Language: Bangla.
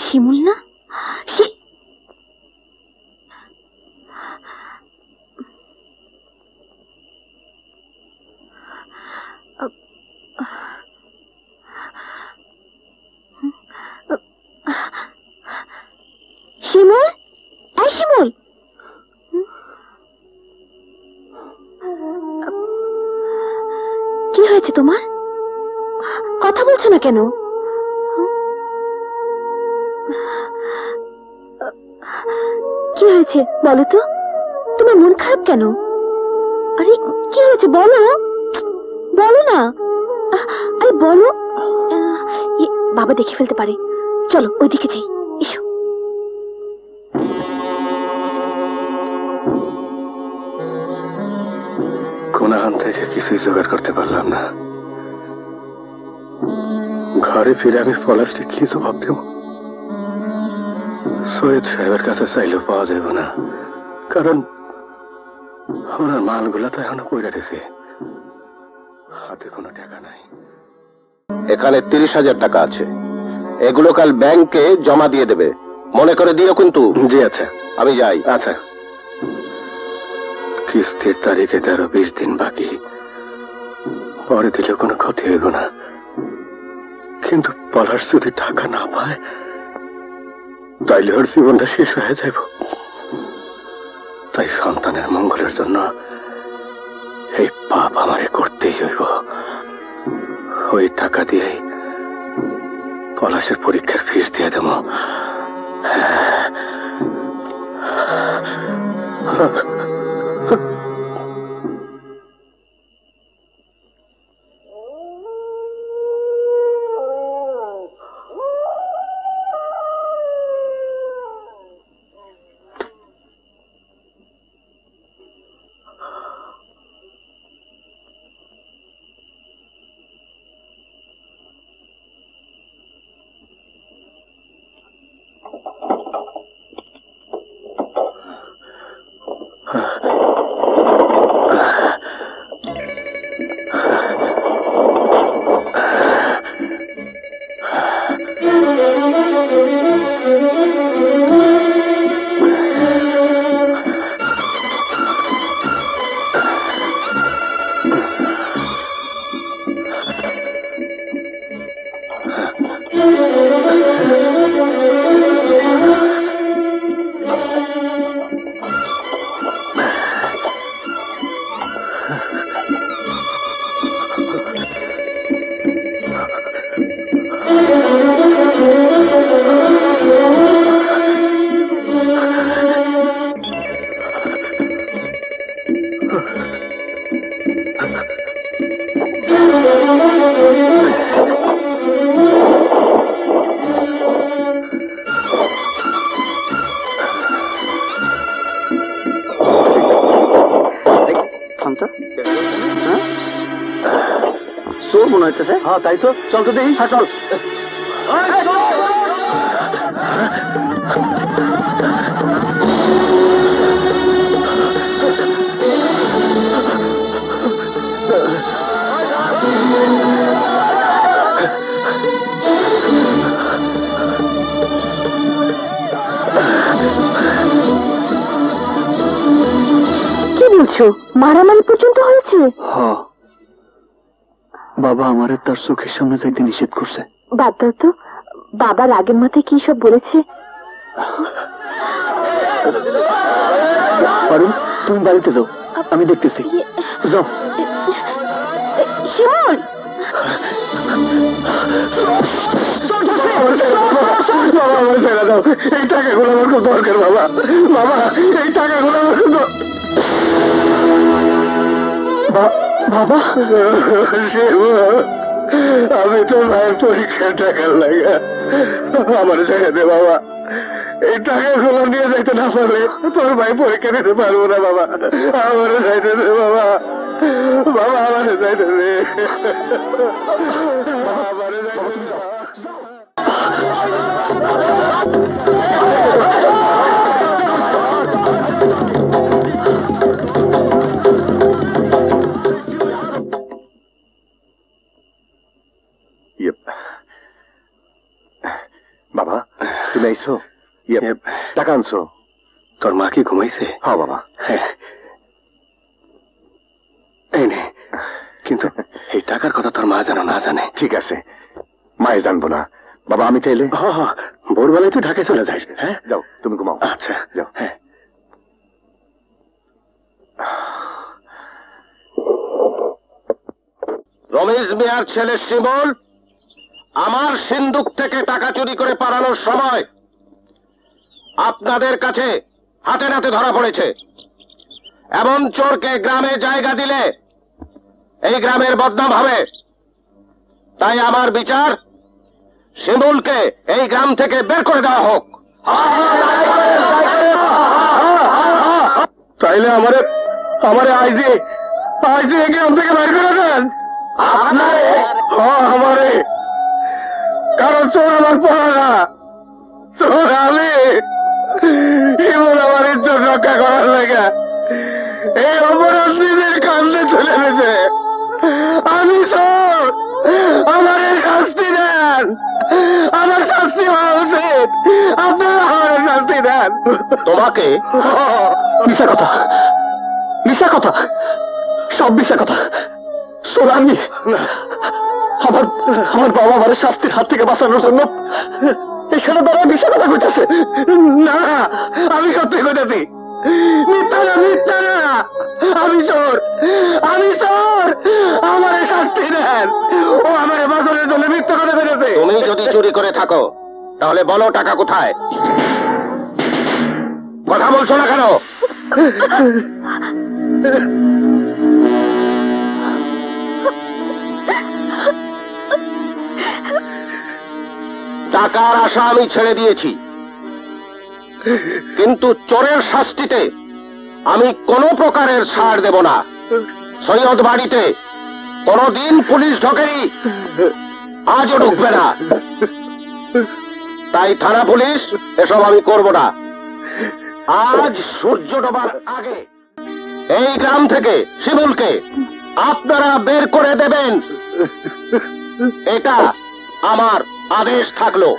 শিমুল না? শিমুল, এই শিমুল, কি হয়েছে তোমার? কথা বলছো না কেন? কি হয়েছে বলো তো? তোমার মন খারাপ কেন? আরে কি হয়েছে বলো, বলো না। আরে বলো, বাবা দেখে ফেলতে পারে। চলো ওইদিকে যাই, এসো। কোনাহান থেকে কিছুই জোগাড় করতে পারলাম না। ঘরে ফিরে আমি পলাশকে কি জবাব দেব? সৈয়দ সাহেবের কাছে চাইলেও পাওয়া যাবে না, কারণ ওনার মালগুলা তো এখনো পড়ে গেছে, হাতে কোনো টাকা নাই। এখানে 30,000 টাকা আছে, এগুলো কাল ব্যাংকে জমা দিয়ে দেবে, মনে করে দিও কিন্তু। জি আচ্ছা, আমি যাই। আচ্ছা। কিস্তির তারিখে 13-20 দিন বাকি, পরে দিলেও কোনো ক্ষতি হইব না, কিন্তু পলাশ যদি টাকা না পায় তাইলে ওর জীবনটা শেষ হয়ে যাব। তাই সন্তানের মঙ্গলের জন্য এই পাপ আমারে করতেই হইব। ওই টাকা দিয়ে পলাশের পরীক্ষার ফিস দিয়ে দেব। হ্যাঁ তাই তো, চল তো দেখি। হ্যাঁ চল। কি বলছো? মারামারি পর্যন্ত হয়েছে? হ্যাঁ, বাবা আমারে তার চোখের সামনে যাইতে নিষেধ করছে। বাদ দাও তো, বাবা রাগের মাথায় কি সব বলেছে। পারুল, তুমি বাড়িতে যাও, আমি দেখতেছি। যাও। শিমুল, এই টাকাগুলো আমার খুব দরকার বাবা। বাবা এই টাকাগুলো আমার খুব বাবা। আমি তো ভাইয়ের পরীক্ষার টাকা লাগা আমার টাকা দে বাবা। এই টাকাগুলো নিয়ে যাইতে না পারলে তোর ভাই পরীক্ষা দিতে পারবো না বাবা। আমার যাইতে দে বাবা, বাবা আমার যাইতে দে, আমার যাইতে দে। বাবা তুমি আইছো? টাকা আনছো? তোর মা কি ঘুমাইছে? হ্যাঁ বাবা। হ্যাঁ, এই নে। কিন্তু এই টাকার কথা তোর মা যেন না জানে। ঠিক আছে, মায়ে জানবো না। বাবা আমি তাইলে? হ্যাঁ, ভোরবেলায় তুই ঢাকায় চলে যাস। হ্যাঁ, যাও, তুমি ঘুমাও। আচ্ছা, যাও। হ্যাঁ। রমেশ মিয়ার ছেলে শিমুল আমার সিন্দুক থেকে টাকা চুরি করে পালানোর সময় আপনাদের কাছে হাতে নাতে ধরা পড়েছে। এমন চোরকে গ্রামে জায়গা দিলে এই গ্রামের বদনাম হবে। তাই আমার বিচার, শিমুলকে এই গ্রাম থেকে বের করে দেওয়া হোক। তাইলে আমারে আইজি গ্রাম থেকে বের করে দেন। আপনারে? আমারে। কারণ চোর আমার পড়া, চোর আমি। এমন আমার ইজ্জত রক্ষা করার লাগা এই অপরাধ নিজের কান্দে চলে গেছে। আমি চোর, আমার শাস্তি দেন। আমার শাস্তি হওয়া উচিত। আপনারা আমার শাস্তি দেন। তোমাকে? মিশা কথা, মিশা কথা, সব মিশা কথা। চোর আমি। আমার বাবা আমার শাস্তির হাত থেকে বাঁচানোর জন্য এখানে দাঁড়া মিশা কথা কইতেছে। না, আমি সত্যি কইতেছি। মিথ্যা না, মিথ্যা না। আমি চোর, আমি চোর। আমার শাস্তি দেন। ও আমার বাঁচানোর জন্য মিথ্যা কথা কইতেছে। তুমি যদি চুরি করে থাকো তাহলে বলো টাকা কোথায়? কথা বলছো না কেন? টাকার আশা আমি ছেড়ে দিয়েছি, কিন্তু চোরের শাস্তিতে আমি কোনো প্রকারের ছাড় দেব না। সৈয়দ বাড়িতে কোনদিন পুলিশ ঢোকেনি, আজও ঢুকবে না। তাই থানা পুলিশ এসব আমি করব না। আজ সূর্য ডোবার আগে এই গ্রাম থেকে শিমুলকে আপনারা বের করে দেবেন, এটা আমার আদেশ থাকলো।